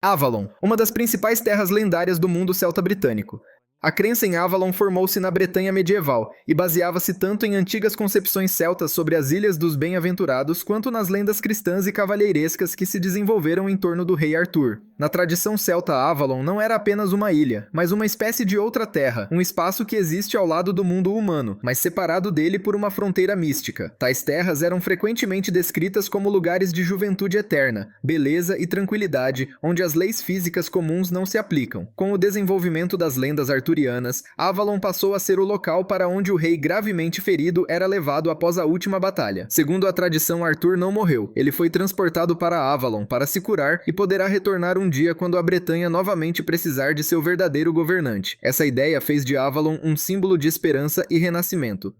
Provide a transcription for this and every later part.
Avalon, uma das principais terras lendárias do mundo celta-britânico. A crença em Avalon formou-se na Bretanha medieval e baseava-se tanto em antigas concepções celtas sobre as Ilhas dos Bem-Aventurados quanto nas lendas cristãs e cavalheirescas que se desenvolveram em torno do rei Arthur. Na tradição celta, Avalon não era apenas uma ilha, mas uma espécie de outra terra, um espaço que existe ao lado do mundo humano, mas separado dele por uma fronteira mística. Tais terras eram frequentemente descritas como lugares de juventude eterna, beleza e tranquilidade, onde as leis físicas comuns não se aplicam. Com o desenvolvimento das lendas arturianas, Avalon passou a ser o local para onde o rei gravemente ferido era levado após a última batalha. Segundo a tradição, Arthur não morreu. Ele foi transportado para Avalon para se curar e poderá retornar um dia quando a Bretanha novamente precisar de seu verdadeiro governante. Essa ideia fez de Avalon um símbolo de esperança e renascimento.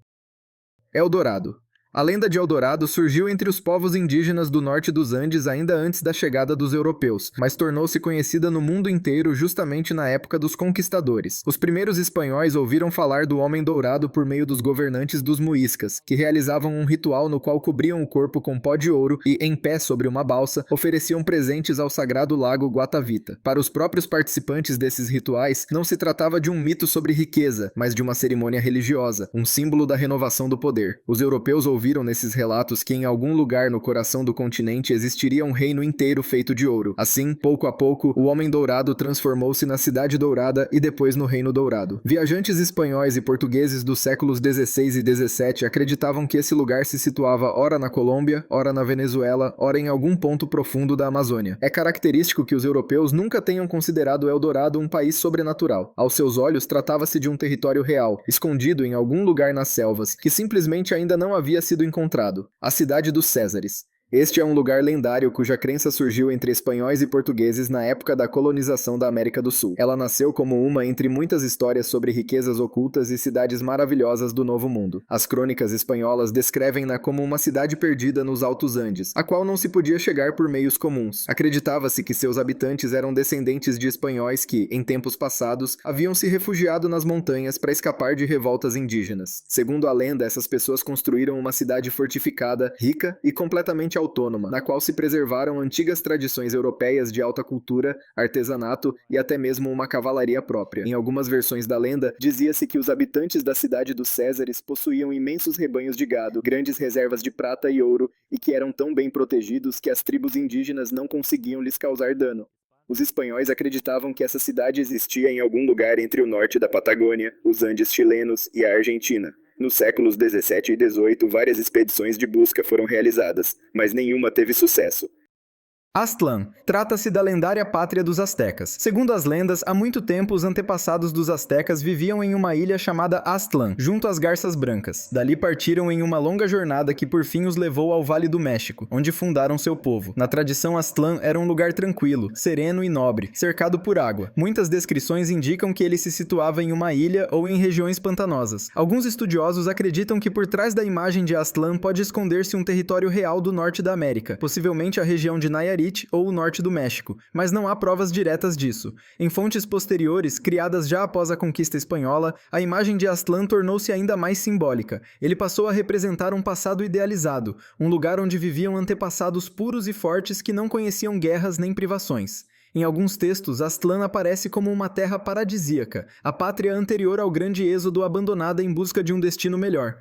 Eldorado. A lenda de Eldorado surgiu entre os povos indígenas do norte dos Andes ainda antes da chegada dos europeus, mas tornou-se conhecida no mundo inteiro justamente na época dos conquistadores. Os primeiros espanhóis ouviram falar do Homem Dourado por meio dos governantes dos muiscas, que realizavam um ritual no qual cobriam o corpo com pó de ouro e, em pé sobre uma balsa, ofereciam presentes ao sagrado lago Guatavita. Para os próprios participantes desses rituais, não se tratava de um mito sobre riqueza, mas de uma cerimônia religiosa, um símbolo da renovação do poder. Os europeus ouviram nesses relatos que em algum lugar no coração do continente existiria um reino inteiro feito de ouro. Assim, pouco a pouco, o Homem Dourado transformou-se na Cidade Dourada e depois no Reino Dourado. Viajantes espanhóis e portugueses dos séculos XVI e XVII acreditavam que esse lugar se situava ora na Colômbia, ora na Venezuela, ora em algum ponto profundo da Amazônia. É característico que os europeus nunca tenham considerado Eldorado um país sobrenatural. Aos seus olhos, tratava-se de um território real, escondido em algum lugar nas selvas, que simplesmente ainda não havia sido encontrado. A cidade dos Césares. Este é um lugar lendário cuja crença surgiu entre espanhóis e portugueses na época da colonização da América do Sul. Ela nasceu como uma entre muitas histórias sobre riquezas ocultas e cidades maravilhosas do Novo Mundo. As crônicas espanholas descrevem-na como uma cidade perdida nos Altos Andes, a qual não se podia chegar por meios comuns. Acreditava-se que seus habitantes eram descendentes de espanhóis que, em tempos passados, haviam se refugiado nas montanhas para escapar de revoltas indígenas. Segundo a lenda, essas pessoas construíram uma cidade fortificada, rica e completamente autônoma, na qual se preservaram antigas tradições europeias de alta cultura, artesanato e até mesmo uma cavalaria própria. Em algumas versões da lenda, dizia-se que os habitantes da cidade dos Césares possuíam imensos rebanhos de gado, grandes reservas de prata e ouro e que eram tão bem protegidos que as tribos indígenas não conseguiam lhes causar dano. Os espanhóis acreditavam que essa cidade existia em algum lugar entre o norte da Patagônia, os Andes chilenos e a Argentina. Nos séculos XVII e XVIII, várias expedições de busca foram realizadas, mas nenhuma teve sucesso. Aztlán. Trata-se da lendária pátria dos astecas. Segundo as lendas, há muito tempo os antepassados dos astecas viviam em uma ilha chamada Aztlán, junto às Garças Brancas. Dali partiram em uma longa jornada que por fim os levou ao Vale do México, onde fundaram seu povo. Na tradição, Aztlán era um lugar tranquilo, sereno e nobre, cercado por água. Muitas descrições indicam que ele se situava em uma ilha ou em regiões pantanosas. Alguns estudiosos acreditam que por trás da imagem de Aztlán pode esconder-se um território real do norte da América, possivelmente a região de Nayarit ou o norte do México, mas não há provas diretas disso. Em fontes posteriores, criadas já após a conquista espanhola, a imagem de Aztlán tornou-se ainda mais simbólica. Ele passou a representar um passado idealizado, um lugar onde viviam antepassados puros e fortes que não conheciam guerras nem privações. Em alguns textos, Aztlán aparece como uma terra paradisíaca, a pátria anterior ao grande êxodo abandonada em busca de um destino melhor.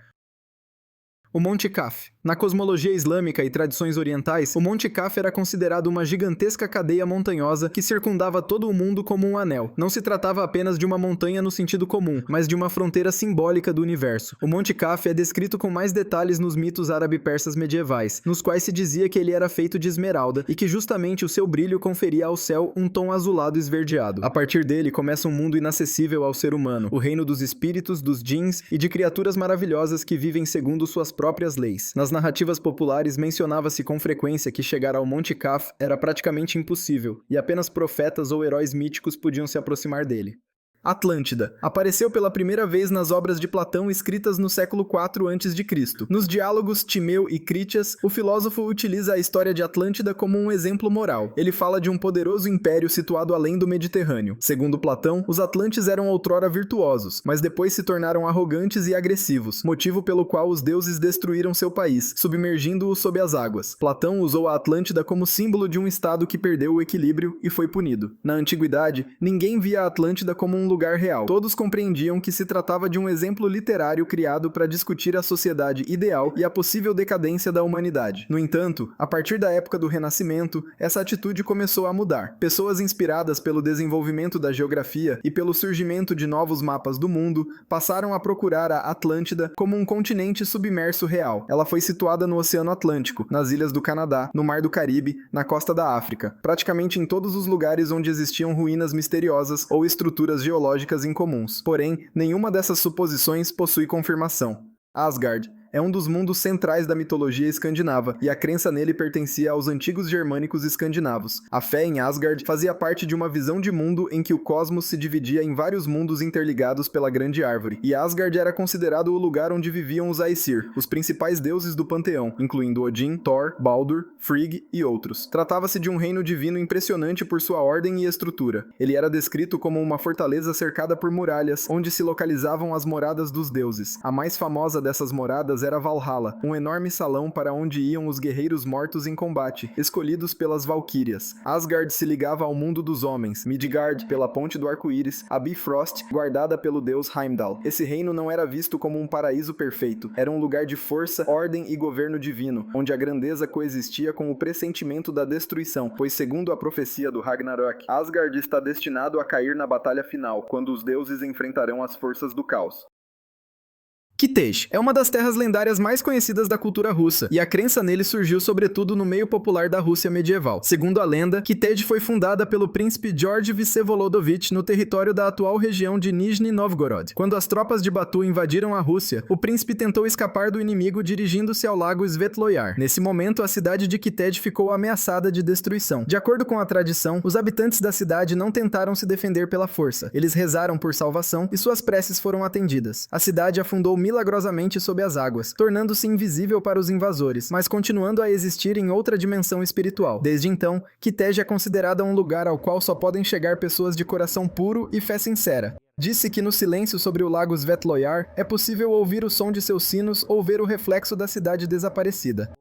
O Monte Kaf. Na cosmologia islâmica e tradições orientais, o Monte Kaf era considerado uma gigantesca cadeia montanhosa que circundava todo o mundo como um anel. Não se tratava apenas de uma montanha no sentido comum, mas de uma fronteira simbólica do universo. O Monte Kaf é descrito com mais detalhes nos mitos árabe-persas medievais, nos quais se dizia que ele era feito de esmeralda e que justamente o seu brilho conferia ao céu um tom azulado esverdeado. A partir dele começa um mundo inacessível ao ser humano, o reino dos espíritos, dos djinns e de criaturas maravilhosas que vivem segundo suas próprias leis. Nas narrativas populares mencionava-se com frequência que chegar ao Monte Kaf era praticamente impossível, e apenas profetas ou heróis míticos podiam se aproximar dele. Atlântida. Apareceu pela primeira vez nas obras de Platão escritas no século IV a.C. Nos diálogos Timeu e Critias, o filósofo utiliza a história de Atlântida como um exemplo moral. Ele fala de um poderoso império situado além do Mediterrâneo. Segundo Platão, os atlantes eram outrora virtuosos, mas depois se tornaram arrogantes e agressivos, motivo pelo qual os deuses destruíram seu país, submergindo-o sob as águas. Platão usou a Atlântida como símbolo de um estado que perdeu o equilíbrio e foi punido. Na antiguidade, ninguém via a Atlântida como um lugar real. Todos compreendiam que se tratava de um exemplo literário criado para discutir a sociedade ideal e a possível decadência da humanidade. No entanto, a partir da época do Renascimento, essa atitude começou a mudar. Pessoas inspiradas pelo desenvolvimento da geografia e pelo surgimento de novos mapas do mundo passaram a procurar a Atlântida como um continente submerso real. Ela foi situada no Oceano Atlântico, nas ilhas do Canadá, no Mar do Caribe, na costa da África, praticamente em todos os lugares onde existiam ruínas misteriosas ou estruturas geológicas incomuns. Porém, nenhuma dessas suposições possui confirmação. Asgard é um dos mundos centrais da mitologia escandinava, e a crença nele pertencia aos antigos germânicos escandinavos. A fé em Asgard fazia parte de uma visão de mundo em que o cosmos se dividia em vários mundos interligados pela Grande Árvore, e Asgard era considerado o lugar onde viviam os Aesir, os principais deuses do panteão, incluindo Odin, Thor, Baldur, Frigg e outros. Tratava-se de um reino divino impressionante por sua ordem e estrutura. Ele era descrito como uma fortaleza cercada por muralhas, onde se localizavam as moradas dos deuses. A mais famosa dessas moradas era Valhalla, um enorme salão para onde iam os guerreiros mortos em combate, escolhidos pelas Valquírias. Asgard se ligava ao mundo dos homens, Midgard pela Ponte do Arco-Íris, a Bifrost guardada pelo deus Heimdall. Esse reino não era visto como um paraíso perfeito, era um lugar de força, ordem e governo divino, onde a grandeza coexistia com o pressentimento da destruição, pois segundo a profecia do Ragnarok, Asgard está destinado a cair na batalha final, quando os deuses enfrentarão as forças do caos. Kitej é uma das terras lendárias mais conhecidas da cultura russa, e a crença nele surgiu sobretudo no meio popular da Rússia medieval. Segundo a lenda, Kitej foi fundada pelo príncipe George Vsevolodovich no território da atual região de Nizhny Novgorod. Quando as tropas de Batu invadiram a Rússia, o príncipe tentou escapar do inimigo dirigindo-se ao lago Svetloyar. Nesse momento, a cidade de Kitej ficou ameaçada de destruição. De acordo com a tradição, os habitantes da cidade não tentaram se defender pela força. Eles rezaram por salvação e suas preces foram atendidas. A cidade afundou milagrosamente sob as águas, tornando-se invisível para os invasores, mas continuando a existir em outra dimensão espiritual. Desde então, Kitej é considerada um lugar ao qual só podem chegar pessoas de coração puro e fé sincera. Disse que no silêncio sobre o lago Svetloyar é possível ouvir o som de seus sinos ou ver o reflexo da cidade desaparecida.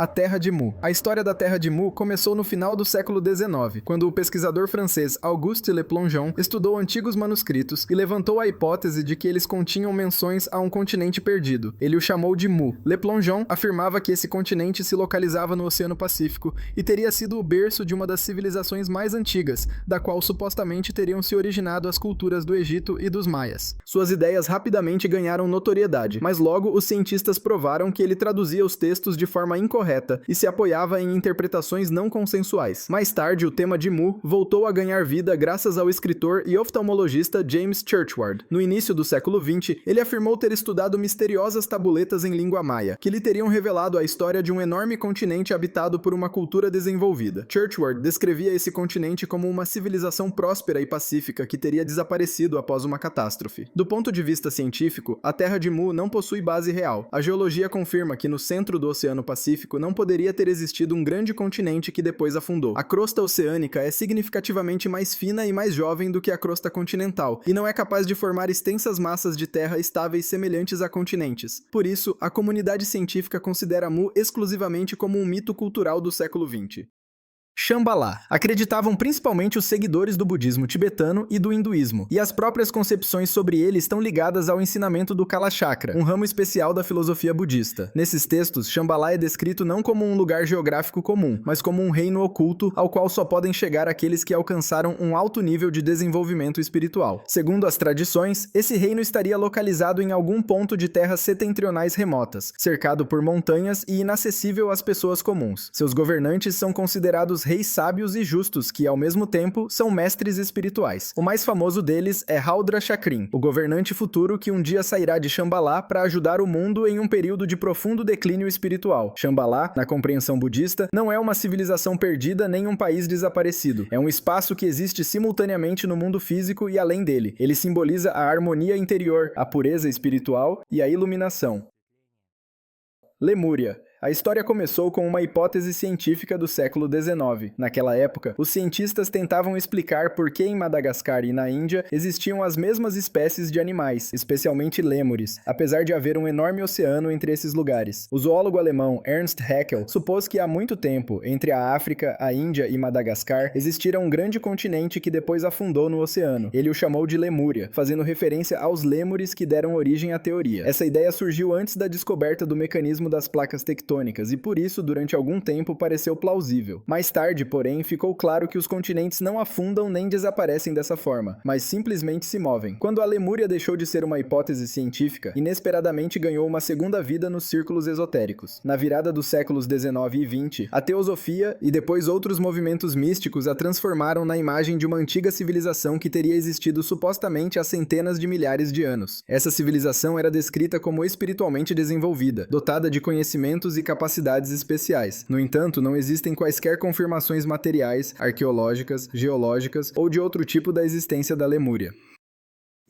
A Terra de Mu. A história da Terra de Mu começou no final do século XIX, quando o pesquisador francês Auguste Le Plongeon estudou antigos manuscritos e levantou a hipótese de que eles continham menções a um continente perdido. Ele o chamou de Mu. Le Plongeon afirmava que esse continente se localizava no Oceano Pacífico e teria sido o berço de uma das civilizações mais antigas, da qual supostamente teriam se originado as culturas do Egito e dos Maias. Suas ideias rapidamente ganharam notoriedade, mas logo os cientistas provaram que ele traduzia os textos de forma incorreta e se apoiava em interpretações não consensuais. Mais tarde, o tema de Mu voltou a ganhar vida graças ao escritor e oftalmologista James Churchward. No início do século XX, ele afirmou ter estudado misteriosas tabuletas em língua maia, que lhe teriam revelado a história de um enorme continente habitado por uma cultura desenvolvida. Churchward descrevia esse continente como uma civilização próspera e pacífica que teria desaparecido após uma catástrofe. Do ponto de vista científico, a Terra de Mu não possui base real. A geologia confirma que no centro do Oceano Pacífico não poderia ter existido um grande continente que depois afundou. A crosta oceânica é significativamente mais fina e mais jovem do que a crosta continental, e não é capaz de formar extensas massas de terra estáveis semelhantes a continentes. Por isso, a comunidade científica considera Mu exclusivamente como um mito cultural do século XX. Shambhala. Acreditavam principalmente os seguidores do budismo tibetano e do hinduísmo, e as próprias concepções sobre ele estão ligadas ao ensinamento do Kalachakra, um ramo especial da filosofia budista. Nesses textos, Shambhala é descrito não como um lugar geográfico comum, mas como um reino oculto ao qual só podem chegar aqueles que alcançaram um alto nível de desenvolvimento espiritual. Segundo as tradições, esse reino estaria localizado em algum ponto de terras setentrionais remotas, cercado por montanhas e inacessível às pessoas comuns. Seus governantes são considerados vários reis sábios e justos que, ao mesmo tempo, são mestres espirituais. O mais famoso deles é Haldra Chakrin, o governante futuro que um dia sairá de Shambhala para ajudar o mundo em um período de profundo declínio espiritual. Shambhala, na compreensão budista, não é uma civilização perdida nem um país desaparecido. É um espaço que existe simultaneamente no mundo físico e além dele. Ele simboliza a harmonia interior, a pureza espiritual e a iluminação. Lemúria. A história começou com uma hipótese científica do século XIX. Naquela época, os cientistas tentavam explicar por que em Madagascar e na Índia existiam as mesmas espécies de animais, especialmente lêmures, apesar de haver um enorme oceano entre esses lugares. O zoólogo alemão Ernst Haeckel supôs que há muito tempo, entre a África, a Índia e Madagascar, existira um grande continente que depois afundou no oceano. Ele o chamou de Lemúria, fazendo referência aos lêmures que deram origem à teoria. Essa ideia surgiu antes da descoberta do mecanismo das placas tectônicas, e por isso, durante algum tempo, pareceu plausível. Mais tarde, porém, ficou claro que os continentes não afundam nem desaparecem dessa forma, mas simplesmente se movem. Quando a Lemúria deixou de ser uma hipótese científica, inesperadamente ganhou uma segunda vida nos círculos esotéricos. Na virada dos séculos XIX e XX, a teosofia e depois outros movimentos místicos a transformaram na imagem de uma antiga civilização que teria existido supostamente há centenas de milhares de anos. Essa civilização era descrita como espiritualmente desenvolvida, dotada de conhecimentos e capacidades especiais. No entanto, não existem quaisquer confirmações materiais, arqueológicas, geológicas ou de outro tipo da existência da Lemúria.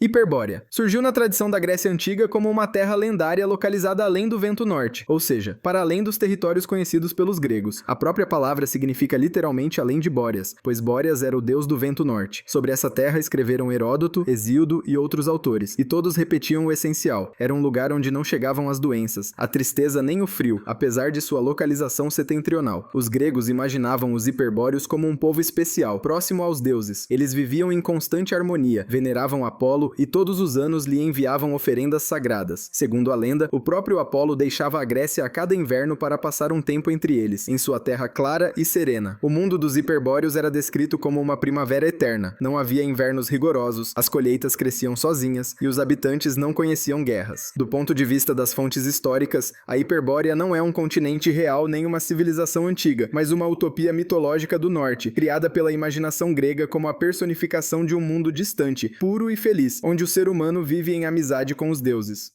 Hiperbórea. Surgiu na tradição da Grécia Antiga como uma terra lendária localizada além do vento norte, ou seja, para além dos territórios conhecidos pelos gregos. A própria palavra significa literalmente além de Bóreas, pois Bóreas era o deus do vento norte. Sobre essa terra escreveram Heródoto, Hesíodo e outros autores, e todos repetiam o essencial. Era um lugar onde não chegavam as doenças, a tristeza nem o frio, apesar de sua localização setentrional. Os gregos imaginavam os hiperbóreos como um povo especial, próximo aos deuses. Eles viviam em constante harmonia, veneravam Apolo e todos os anos lhe enviavam oferendas sagradas. Segundo a lenda, o próprio Apolo deixava a Grécia a cada inverno para passar um tempo entre eles, em sua terra clara e serena. O mundo dos hiperbóreos era descrito como uma primavera eterna. Não havia invernos rigorosos, as colheitas cresciam sozinhas e os habitantes não conheciam guerras. Do ponto de vista das fontes históricas, a Hiperbórea não é um continente real nem uma civilização antiga, mas uma utopia mitológica do norte, criada pela imaginação grega como a personificação de um mundo distante, puro e feliz, onde o ser humano vive em amizade com os deuses.